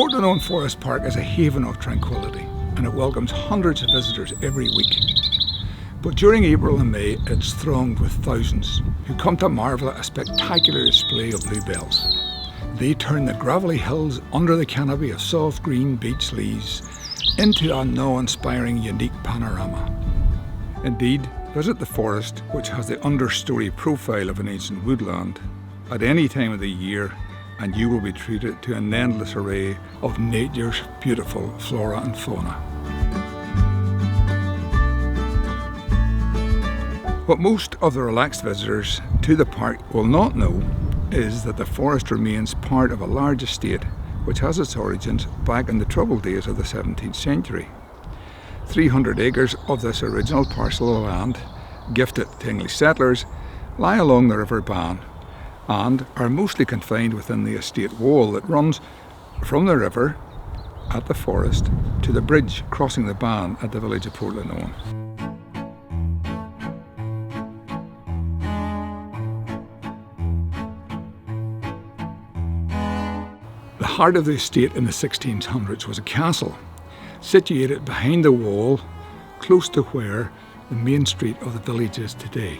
Portglenone Forest Park is a haven of tranquility and it welcomes hundreds of visitors every week. But during April and May it's thronged with thousands who come to marvel at a spectacular display of bluebells. They turn the gravelly hills under the canopy of soft green beech leaves into a awe-inspiring unique panorama. Indeed, visit the forest, which has the understory profile of an ancient woodland, at any time of the year and you will be treated to an endless array of nature's beautiful flora and fauna. What most of the relaxed visitors to the park will not know is that the forest remains part of a large estate which has its origins back in the troubled days of the 17th century. 300 acres of this original parcel of land, gifted to English settlers, lie along the River Bann and are mostly confined within the estate wall that runs from the river at the forest to the bridge crossing the Bann at the village of Portglenone. The heart of the estate in the 1600s was a castle, situated behind the wall, close to where the main street of the village is today.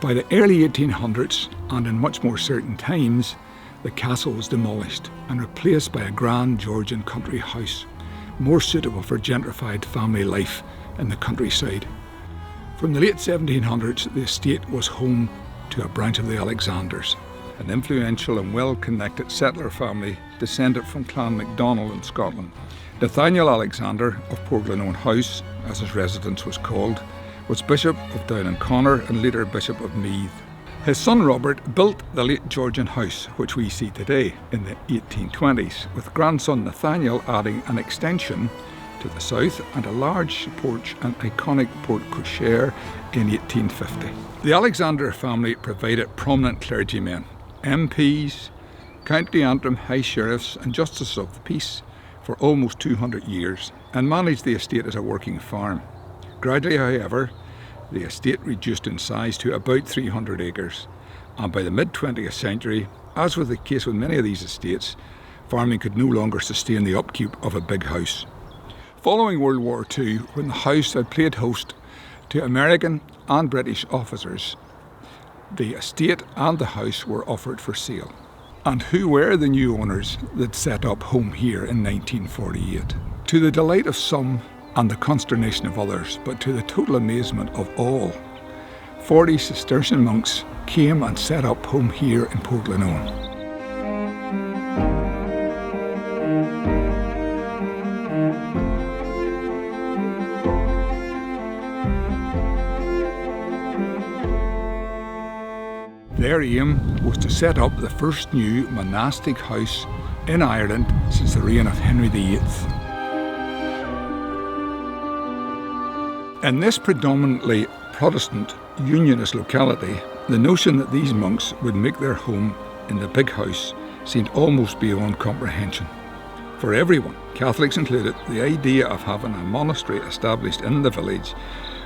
By the early 1800s, and in much more certain times, the castle was demolished and replaced by a grand Georgian country house, more suitable for gentrified family life in the countryside. From the late 1700s, the estate was home to a branch of the Alexanders, an influential and well-connected settler family descended from Clan MacDonald in Scotland. Nathaniel Alexander of Portglenone House, as his residence was called, was Bishop of Down and Connor and later Bishop of Meath. His son Robert built the late Georgian house, which we see today, in the 1820s, with grandson Nathaniel adding an extension to the south and a large porch and iconic porte cochere in 1850. The Alexander family provided prominent clergymen, MPs, County Antrim High Sheriffs and Justices of the Peace for almost 200 years and managed the estate as a working farm. Gradually, however, the estate reduced in size to about 300 acres, and by the mid-20th century, as was the case with many of these estates, farming could no longer sustain the upkeep of a big house. Following World War II, when the house had played host to American and British officers, the estate and the house were offered for sale. And who were the new owners that set up home here in 1948? To the delight of some and the consternation of others, but to the total amazement of all, 40 Cistercian monks came and set up home here in Portglenone. Their aim was to set up the first new monastic house in Ireland since the reign of Henry VIII. In this predominantly Protestant Unionist locality, the notion that these monks would make their home in the big house seemed almost beyond comprehension. For everyone, Catholics included, the idea of having a monastery established in the village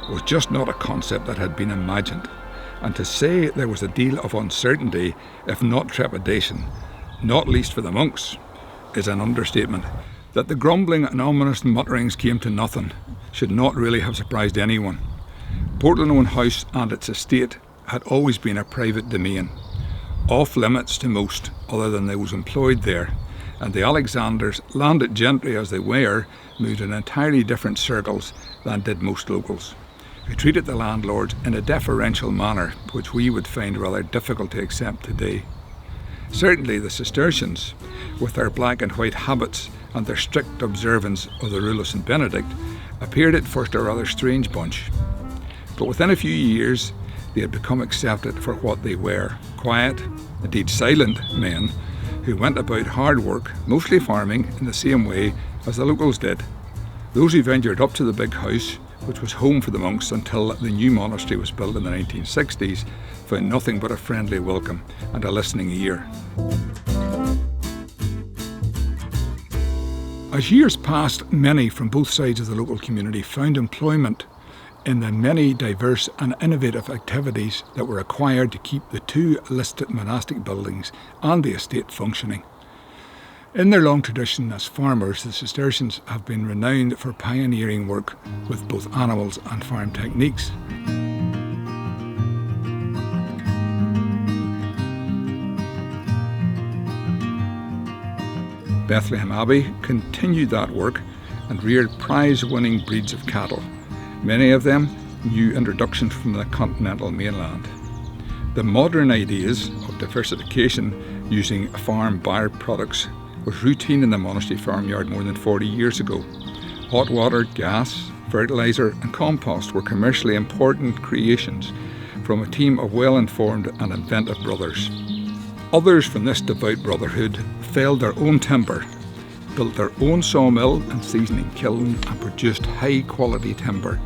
was just not a concept that had been imagined. And to say there was a deal of uncertainty, if not trepidation, not least for the monks, is an understatement. That the grumbling and ominous mutterings came to nothing should not really have surprised anyone. Portglenone House and its estate had always been a private domain, off limits to most other than those employed there, and the Alexanders, landed gentry as they were, moved in entirely different circles than did most locals, who treated the landlords in a deferential manner which we would find rather difficult to accept today. Certainly the Cistercians, with their black and white habits and their strict observance of the rule of St. Benedict, appeared at first a rather strange bunch. But within a few years they had become accepted for what they were, quiet, indeed silent men who went about hard work, mostly farming, in the same way as the locals did. Those who ventured up to the big house, which was home for the monks until the new monastery was built in the 1960s, found nothing but a friendly welcome and a listening ear. As years passed, many from both sides of the local community found employment in the many diverse and innovative activities that were required to keep the two listed monastic buildings and the estate functioning. In their long tradition as farmers, the Cistercians have been renowned for pioneering work with both animals and farm techniques. Bethlehem Abbey continued that work and reared prize-winning breeds of cattle, many of them new introductions from the continental mainland. The modern ideas of diversification using farm byproducts was routine in the monastery farmyard more than 40 years ago. Hot water, gas, fertiliser and compost were commercially important creations from a team of well-informed and inventive brothers. Others from this devout brotherhood felled their own timber, built their own sawmill and seasoning kiln and produced high-quality timber,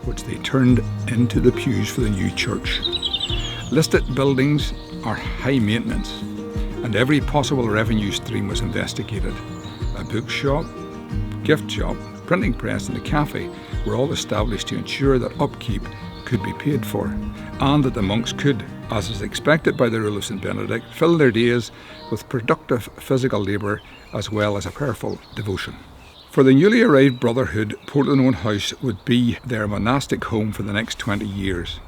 which they turned into the pews for the new church. Listed buildings are high maintenance, and every possible revenue stream was investigated. A bookshop, gift shop, printing press and a cafe were all established to ensure that upkeep could be paid for, and that the monks could, as is expected by the rule of St. Benedict, fill their days with productive physical labour as well as a prayerful devotion. For the newly arrived brotherhood, Portglenone House would be their monastic home for the next 20 years,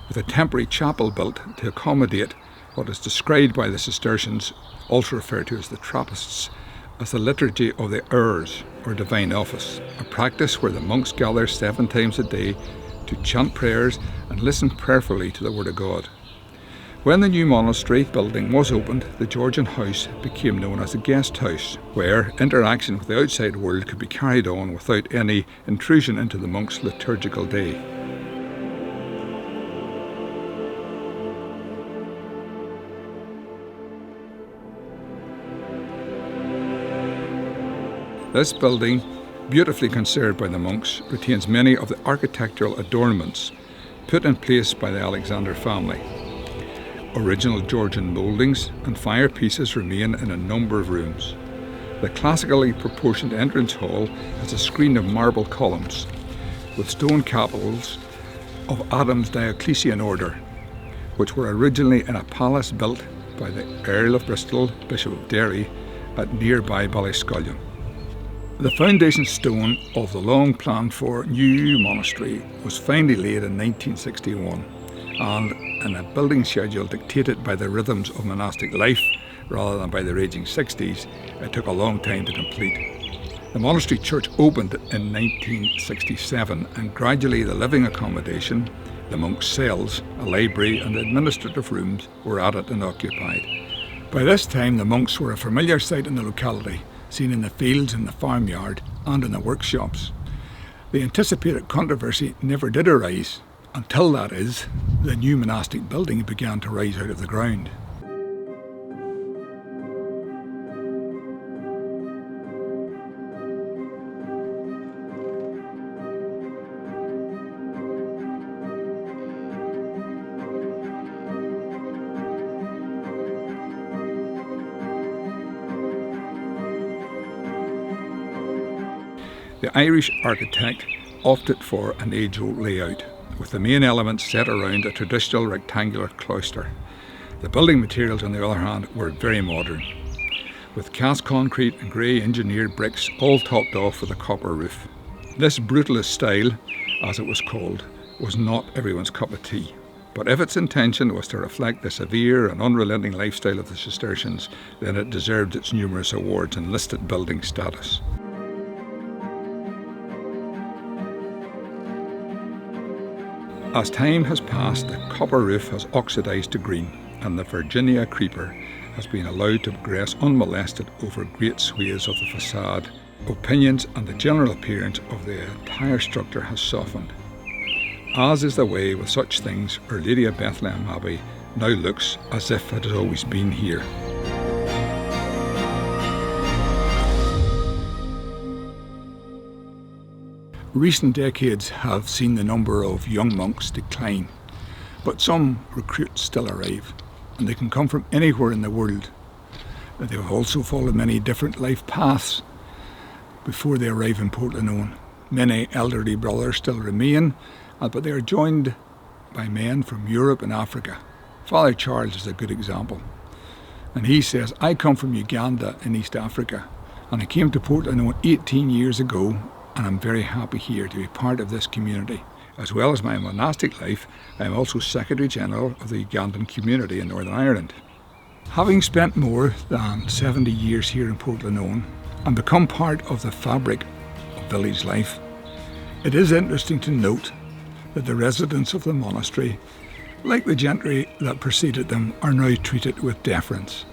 with a temporary chapel built to accommodate what is described by the Cistercians, also referred to as the Trappists, as the liturgy of the hours, or divine office, a practice where the monks gather 7 times a day to chant prayers and listen prayerfully to the Word of God. When the new monastery building was opened, the Georgian house became known as a guest house, where interaction with the outside world could be carried on without any intrusion into the monks' liturgical day. This building, beautifully conserved by the monks, retains many of the architectural adornments put in place by the Alexander family. Original Georgian mouldings and firepieces remain in a number of rooms. The classically proportioned entrance hall has a screen of marble columns with stone capitals of Adam's Diocletian order, which were originally in a palace built by the Earl of Bristol, Bishop of Derry, at nearby Ballyscullion. The foundation stone of the long planned for new monastery was finally laid in 1961, and in a building schedule dictated by the rhythms of monastic life rather than by the raging 60s, it took a long time to complete. The monastery church opened in 1967, and gradually the living accommodation, the monks' cells, a library and administrative rooms were added and occupied. By this time the monks were a familiar sight in the locality, seen in the fields, in the farmyard and in the workshops. The anticipated controversy never did arise, until, that is, the new monastic building began to rise out of the ground. The Irish architect opted for an age-old layout, with the main elements set around a traditional rectangular cloister. The building materials, on the other hand, were very modern, with cast concrete and grey engineered bricks all topped off with a copper roof. This brutalist style, as it was called, was not everyone's cup of tea, but if its intention was to reflect the severe and unrelenting lifestyle of the Cistercians, then it deserved its numerous awards and listed building status. As time has passed, the copper roof has oxidised to green, and the Virginia creeper has been allowed to progress unmolested over great swathes of the facade. Opinions and the general appearance of the entire structure has softened. As is the way with such things, Our Lady of Bethlehem Abbey now looks as if it has always been here. Recent decades have seen the number of young monks decline, but some recruits still arrive, and they can come from anywhere in the world. They have also followed many different life paths before they arrive in Portglenone. Many elderly brothers still remain, but they are joined by men from Europe and Africa. Father Charles is a good example. And he says, I come from Uganda in East Africa, and I came to Portglenone 18 years ago, and I'm very happy here to be part of this community. As well as my monastic life, I am also Secretary General of the Ugandan community in Northern Ireland. Having spent more than 70 years here in Portglenone and become part of the fabric of village life, it is interesting to note that the residents of the monastery, like the gentry that preceded them, are now treated with deference.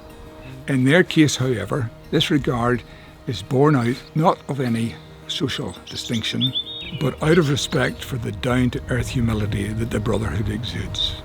In their case, however, this regard is born out not of any social distinction, but out of respect for the down-to-earth humility that the brotherhood exudes.